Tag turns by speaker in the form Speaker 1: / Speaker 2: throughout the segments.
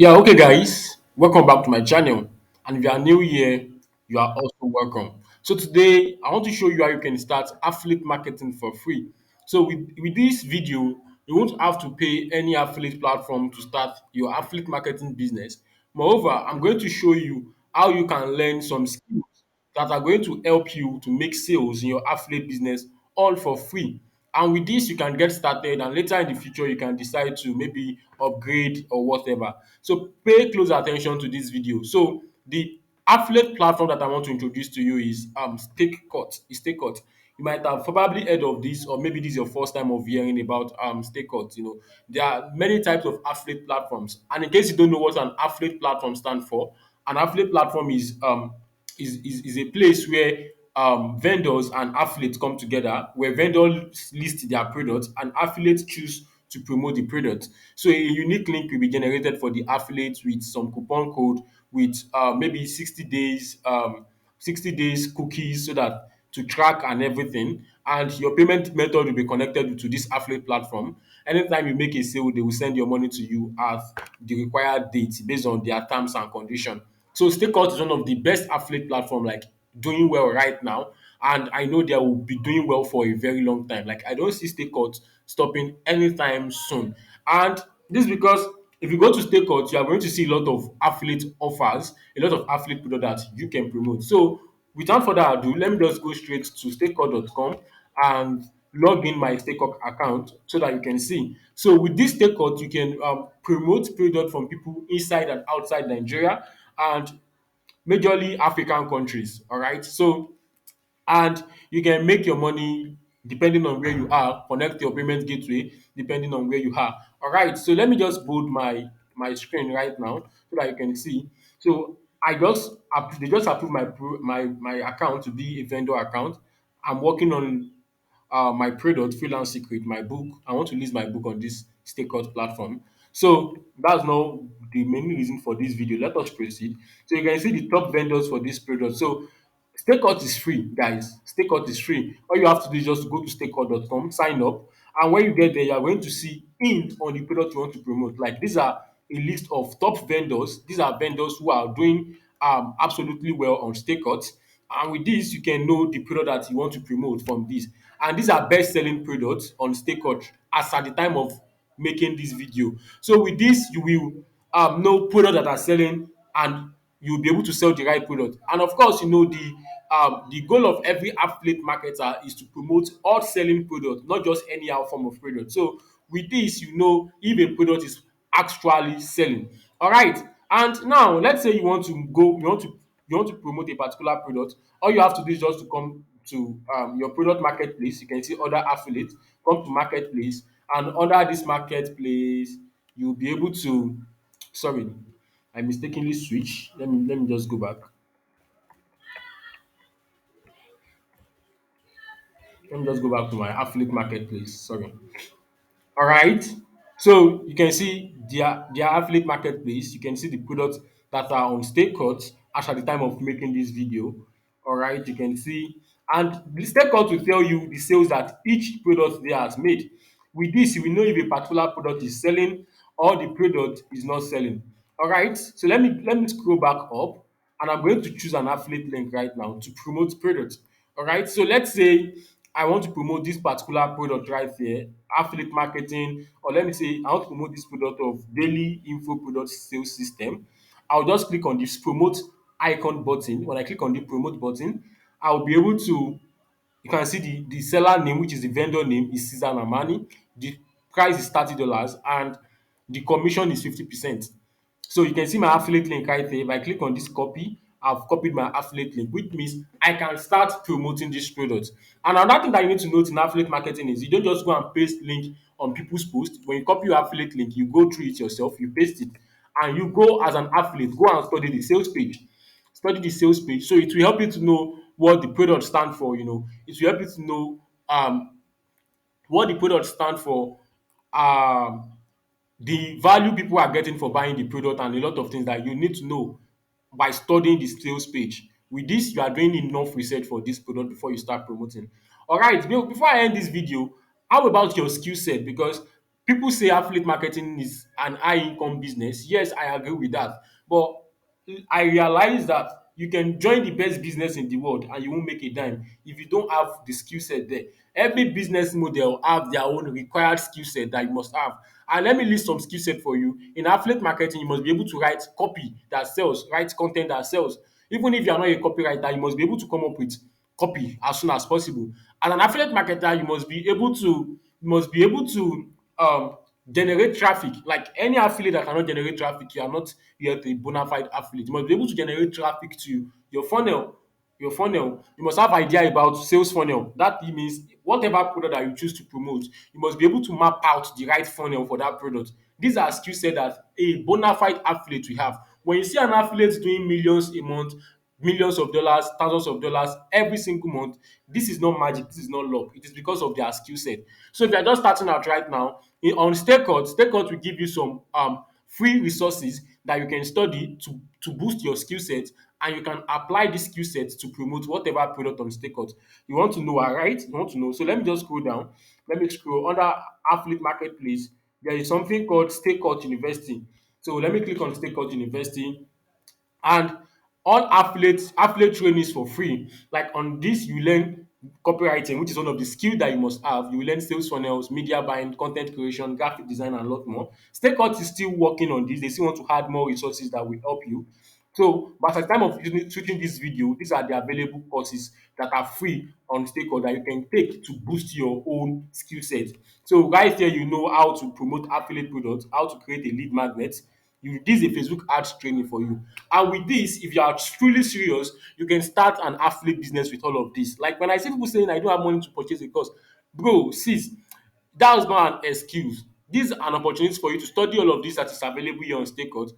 Speaker 1: Yeah, okay, guys, welcome back to my channel. And if you are new here, you are also welcome. So, today I want to show you how you can start affiliate marketing for free. So, with this video, you won't have to pay any affiliate platform to start your affiliate marketing business. Moreover, I'm going to show you how you can learn some skills that are going to help you to make sales in your affiliate business all for free. And with this, you can get started, and later in the future, you can decide to maybe upgrade or whatever. So pay close attention to this video. So the affiliate platform that I want to introduce to you is Stakecut. Stakecut. You might have probably heard of this, or maybe this is your first time of hearing about Stakecut. There are many types of affiliate platforms, and in case you don't know what an affiliate platform stands for, an affiliate platform is a place where vendors and affiliates come together, where vendors list their products and affiliates choose to promote the product. So a unique link will be generated for the affiliates with some coupon code with maybe 60 days cookies so that to track and everything. And your payment method will be connected to this affiliate platform. Anytime you make a sale, they will send your money to you at the required date based on their terms and conditions. So Stakeout is one of the best affiliate platform, like doing well right now, and I know they will be doing well for a very long time. Like I don't see Stakeout stopping anytime soon. And this is because if you go to Stakeout, you are going to see a lot of affiliate offers, a lot of affiliate product that you can promote. So without further ado, let me just go straight to stakeout.com and log in my Stakeout account so that you can see. So with this Stakeout, you can promote product from people inside and outside Nigeria and majorly African countries. All right. So and you can make your money depending on where you are, connect your payment gateway depending on where you are. All right. So let me just bold my screen right now so that you can see. So they just approved my account to be a vendor account. I'm working on my product, Freelance Secret, my book. I want to list my book on this Stakeout platform. So that's not the main reason for this video. Let us proceed. So you can see the top vendors for this product. So Stakeout is free, guys. Stakeout is free. All you have to do is just go to stakeout.com, sign up, and when you get there, you are going to see hint on the product you want to promote. Like these are a list of top vendors. These are vendors who are doing absolutely well on Stakeout. And with this, you can know the product that you want to promote from this. And these are best-selling products on Stakeout as at the time of making this video. So with this, you will know products that are selling and you'll be able to sell the right product. And of course, the goal of every affiliate marketer is to promote all selling products, not just anyhow form of product. So with this, you know if a product is actually selling. All right. And now let's say you want to promote a particular product. All you have to do is just to come to your product marketplace. You can see other affiliates. Come to marketplace, and under this marketplace, you'll be able to. Sorry, I mistakenly switched. Let me just go back. Let me just go back to my affiliate marketplace. Sorry. All right. So you can see their affiliate marketplace. You can see the products that are on Stakecut as at the time of making this video. All right. You can see, and the Stakecut will tell you the sales that each product there has made. With this, you will know if a particular product is selling or the product is not selling. All right. So let me scroll back up, and I'm going to choose an affiliate link right now to promote products. All right. So let's say I want to promote this particular product right here, affiliate marketing, or let me say I want to promote this product of daily info product sales system. I'll just click on this promote icon button. When I click on the promote button, I'll be able to, you can see the seller name, which is the vendor name, is Caesar Namani. The price is $30 and the commission is 50%. So you can see my affiliate link right there. If I click on this copy, I've copied my affiliate link, which means I can start promoting this product. And another thing that you need to note in affiliate marketing is you don't just go and paste link on people's posts. When you copy your affiliate link, you go through it yourself, you paste it, and you go as an affiliate, go and study the sales page. Study the sales page. So it will help you to know what the product stand for. It will help you to know what the product stand for, um the value people are getting for buying the product, and a lot of things that you need to know by studying the sales page. With this, you are doing enough research for this product before you start promoting. All right, before I end this video, how about your skill set? Because People say affiliate marketing is an high income business. Yes, I agree with that. But I realize that you can join the best business in the world and you won't make a dime if you don't have the skill set there. Every business model have their own required skill set that you must have. And let me list some skill set for you. In affiliate marketing, you must be able to write copy that sells, write content that sells. Even if you are not a copywriter, you must be able to come up with copy as soon as possible. As an affiliate marketer, you must be able to generate traffic. Like any affiliate that cannot generate traffic, you are not yet a bona fide affiliate. You must be able to generate traffic to your funnel. Your funnel, you must have idea about sales funnel. That means whatever product that you choose to promote, you must be able to map out the right funnel for that product. These are skill set that a bona fide affiliate will have. When you see an affiliate doing millions a month, millions of dollars, thousands of dollars every single month, this is not magic, this is not luck. It is because of their skill set. So if you are just starting out right now, on Stakecut will give you some free resources that you can study to boost your skill set, and you can apply this skill set to promote whatever product on Stakecut. You want to know, right? You want to know. So let me just scroll down. Let me scroll under affiliate marketplace. There is something called Stakecut University. So let me click on Stakecut University, and all affiliate training is for free. Like on this, you learn copywriting, which is one of the skill that you must have. You will learn sales funnels, media buying, content creation, graphic design, and a lot more. Stakeout is still working on this. They still want to add more resources that will help you. So, but at the time of shooting this video, these are the available courses that are free on Stakeout that you can take to boost your own skill set. So right here, you know how to promote affiliate products, how to create a lead magnet. This is a Facebook ads training for you. And with this, if you are truly serious, you can start an affiliate business with all of this. Like when I see people saying I don't have money to purchase a course, bro, sis, that's not an excuse. This is an opportunity for you to study all of this that is available here on Stakeout.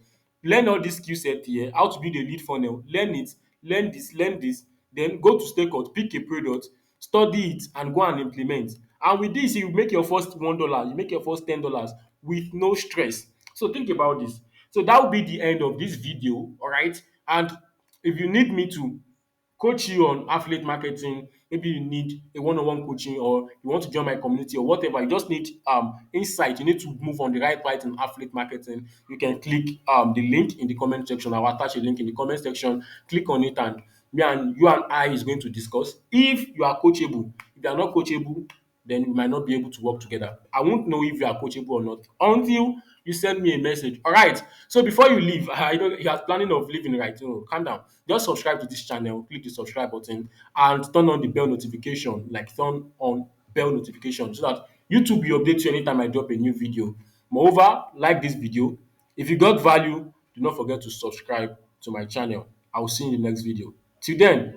Speaker 1: Learn all this skill set here, how to build a lead funnel, learn it, learn this, then go to Stakeout, pick a product, study it, and go and implement. And with this, you make your first $1, you make your first $10 with no stress. So think about this. So that will be the end of this video, all right? And if you need me to coach you on affiliate marketing, maybe you need a one-on-one coaching, or you want to join my community, or whatever, you just need insight, you need to move on the right path in affiliate marketing, you can click the link in the comment section. I will attach a link in the comment section. Click on it, and you and I is going to discuss if you are coachable. If you are not coachable, then we might not be able to work together. I won't know if you are coachable or not until you send me a message. All right. So before you leave, I know you are planning of leaving, right? So calm down. Just subscribe to this channel, click the subscribe button, and turn on the bell notification. Like turn on bell notification so that YouTube will update you anytime I drop a new video. Moreover, like this video. If you got value, do not forget to subscribe to my channel. I will see you in the next video. Till then.